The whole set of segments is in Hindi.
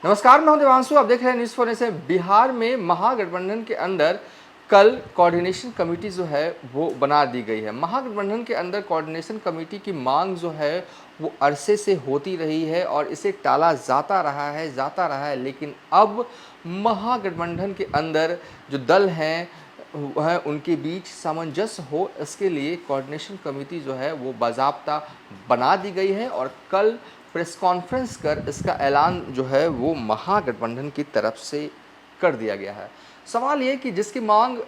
नमस्कार, मैं हूं देवांशु। आप देख रहे हैं न्यूज़ फोन से। बिहार में महागठबंधन के अंदर कल कोऑर्डिनेशन कमेटी जो है वो बना दी गई है। महागठबंधन के अंदर कोऑर्डिनेशन कमेटी की मांग जो है वो अरसे से होती रही है और इसे टाला जाता रहा है, लेकिन अब महागठबंधन के अंदर जो दल हैं वह उनके बीच सामंजस्य हो, इसके लिए कोऑर्डिनेशन कमेटी जो है वो बाज़ाब्ता बना दी गई है और कल प्रेस कॉन्फ्रेंस कर इसका ऐलान जो है वो महागठबंधन की तरफ से कर दिया गया है। सवाल ये कि जिसकी मांग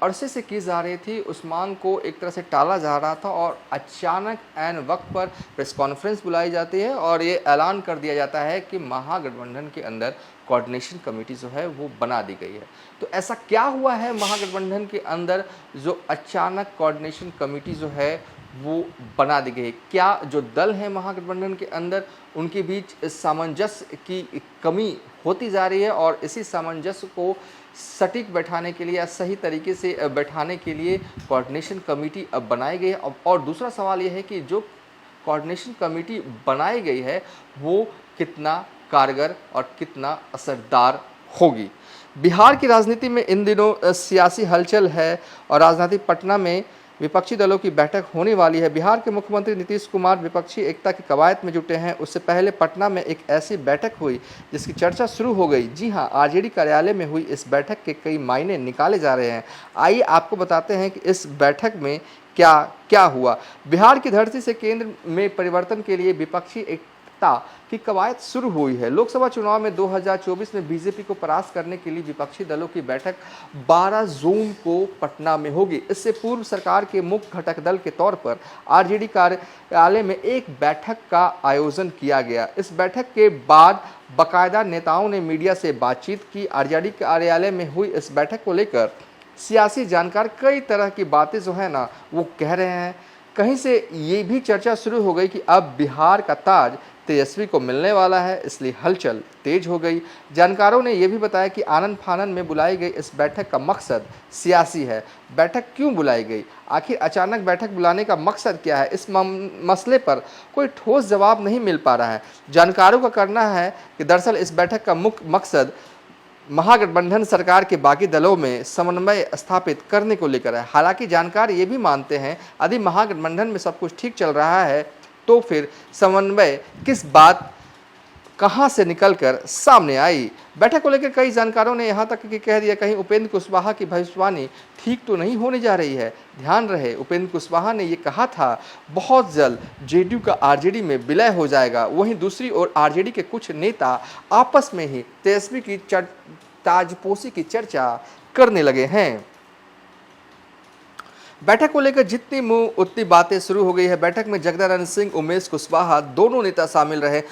अरसे से की जा रही थी, उस मांग को एक तरह से टाला जा रहा था और अचानक ऐन वक्त पर प्रेस कॉन्फ्रेंस बुलाई जाती है और ये ऐलान कर दिया जाता है कि महागठबंधन के अंदर कोऑर्डिनेशन कमेटी जो है वो बना दी गई है। तो ऐसा क्या हुआ है महागठबंधन के अंदर जो अचानक कोऑर्डिनेशन कमेटी जो है वो बना दी गई है? क्या जो दल हैं महागठबंधन के अंदर उनके बीच सामंजस्य की कमी होती जा रही है और इसी सामंजस्य को सटीक बैठाने के लिए या सही तरीके से बैठाने के लिए कोऑर्डिनेशन कमेटी अब बनाई गई है? और दूसरा सवाल यह है कि जो कोऑर्डिनेशन कमेटी बनाई गई है वो कितना कारगर और कितना असरदार होगी? बिहार की राजनीति में इन दिनों सियासी हलचल है और राजधानी पटना में विपक्षी दलों की बैठक होने वाली है। बिहार के मुख्यमंत्री नीतीश कुमार विपक्षी एकता की कवायद में जुटे हैं। उससे पहले पटना में एक ऐसी बैठक हुई जिसकी चर्चा शुरू हो गई। जी हां, आरजेडी कार्यालय में हुई इस बैठक के कई मायने निकाले जा रहे हैं। आइए आपको बताते हैं कि इस बैठक में क्या क्या हुआ। बिहार की धरती से केंद्र में परिवर्तन के लिए विपक्षी एकता की कवायद शुरू हुई है। लोकसभा चुनाव में 2024 में बीजेपी को परास्त करने के लिए विपक्षी दलों की बैठक 12 जून को पटना में होगी। इससे पूर्व सरकार के मुख्य घटक दल के तौर पर आरजेडी कार्यालय में एक बैठक का आयोजन किया गया। इस बैठक के बाद बाकायदा नेताओं ने मीडिया से बातचीत की। आरजेडी कार्यालय में हुई इस बैठक को लेकर सियासी जानकार कई तरह की बातें जो है ना वो कह रहे हैं। कहीं से ये भी चर्चा शुरू हो गई कि अब बिहार का ताज तेजस्वी को मिलने वाला है, इसलिए हलचल तेज हो गई। जानकारों ने यह भी बताया कि आनन फानन में बुलाई गई इस बैठक का मकसद सियासी है। बैठक क्यों बुलाई गई? आखिर अचानक बैठक बुलाने का मकसद क्या है? इस मसले पर कोई ठोस जवाब नहीं मिल पा रहा है। जानकारों का कहना है कि दरअसल इस बैठक का मुख्य मकसद महागठबंधन सरकार के बाकी दलों में समन्वय स्थापित करने को लेकर है। हालांकि जानकार ये भी मानते हैं यदि महागठबंधन में सब कुछ ठीक चल रहा है तो फिर समन्वय किस बात कहां से निकलकर सामने आई? बैठक को लेकर कई जानकारों ने यहां तक कि कह दिया कहीं उपेंद्र कुशवाहा की भविष्यवाणी ठीक तो नहीं होने जा रही है। ध्यान रहे, उपेंद्र कुशवाहा ने यह कहा था बहुत जल्द जेडीयू का आरजेडी में विलय हो जाएगा। वहीं दूसरी ओर आरजेडी के कुछ नेता आपस में ही तेजस्वी की ताजपोशी की चर्चा करने लगे हैं। बैठक को लेकर जितनी मुंह उतनी बातें शुरू हो गई है। बैठक में जगदानंद सिंह, उमेश कुशवाहा दोनों नेता शामिल रहे।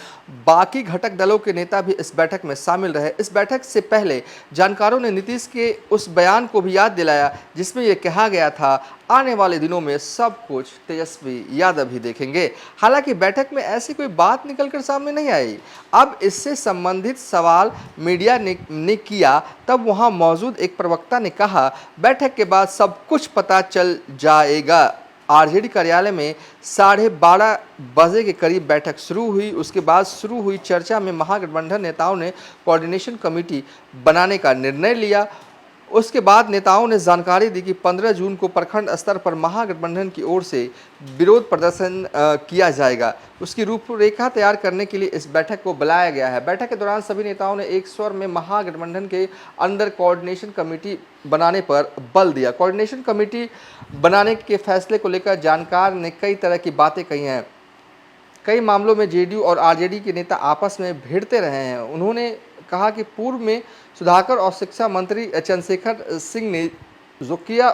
बाकी घटक दलों के नेता भी इस बैठक में शामिल रहे। इस बैठक से पहले जानकारों ने नीतीश के उस बयान को भी याद दिलाया जिसमें यह कहा गया था आने वाले दिनों में सब कुछ तेजस्वी यादव ही देखेंगे। हालांकि बैठक में ऐसी कोई बात निकलकर सामने नहीं आई। अब इससे संबंधित सवाल मीडिया ने किया, तब वहां मौजूद एक प्रवक्ता ने कहा बैठक के बाद सब कुछ पता चल जाएगा। आरजेडी कार्यालय में 12:30 बजे के करीब बैठक शुरू हुई। उसके बाद शुरू हुई चर्चा में महागठबंधन नेताओं ने कोऑर्डिनेशन कमेटी बनाने का निर्णय लिया। उसके बाद नेताओं ने जानकारी दी कि 15 जून को प्रखंड स्तर पर महागठबंधन की ओर से विरोध प्रदर्शन किया जाएगा। उसकी रूपरेखा तैयार करने के लिए इस बैठक को बुलाया गया है। बैठक के दौरान सभी नेताओं ने एक स्वर में महागठबंधन के अंदर कोऑर्डिनेशन कमेटी बनाने पर बल दिया। कोऑर्डिनेशन कमेटी बनाने के फैसले को लेकर जानकार ने कई तरह की बातें कही हैं। कई मामलों में जेडीयू और आरजेडी के नेता आपस में भिड़ते रहे हैं। उन्होंने कहा कि पूर्व में सुधाकर और शिक्षा मंत्री चंद्रशेखर सिंह ने जो किया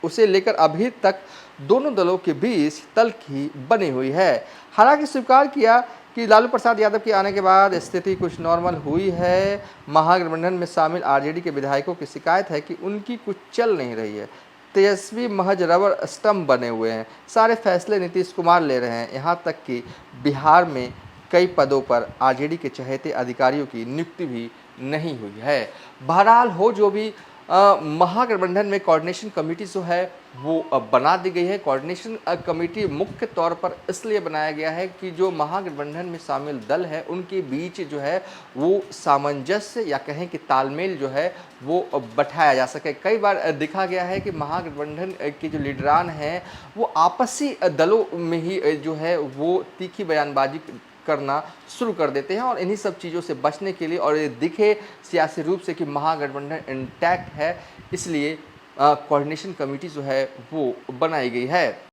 उसे लेकर अभी तक दोनों दलों के बीच तल्खी बनी हुई है। हालांकि स्वीकार किया कि लालू प्रसाद यादव के आने के बाद स्थिति कुछ नॉर्मल हुई है। महागठबंधन में शामिल आरजेडी के विधायकों की शिकायत है कि उनकी कुछ चल नहीं रही है। तेजस्वी महज रबर स्टंप बने हुए हैं। सारे फैसले नीतीश कुमार ले रहे हैं। यहाँ तक कि बिहार में कई पदों पर आरजेडी के चहेते अधिकारियों की नियुक्ति भी नहीं हुई है। बहरहाल हो जो भी महागठबंधन में कोऑर्डिनेशन कमेटी जो है वो बना दी गई है। कोऑर्डिनेशन कमेटी मुख्य तौर पर इसलिए बनाया गया है कि जो महागठबंधन में शामिल दल है उनके बीच जो है वो सामंजस्य या कहें कि तालमेल जो है वो बैठाया जा सके। कई बार देखा गया है कि महागठबंधन के जो लीडरान हैं वो आपसी दलों में ही जो है वो तीखी बयानबाजी करना शुरू कर देते हैं और इन्हीं सब चीज़ों से बचने के लिए और ये दिखे सियासी रूप से कि महागठबंधन इंटैक्ट है, इसलिए कोऑर्डिनेशन कमेटी जो है वो बनाई गई है।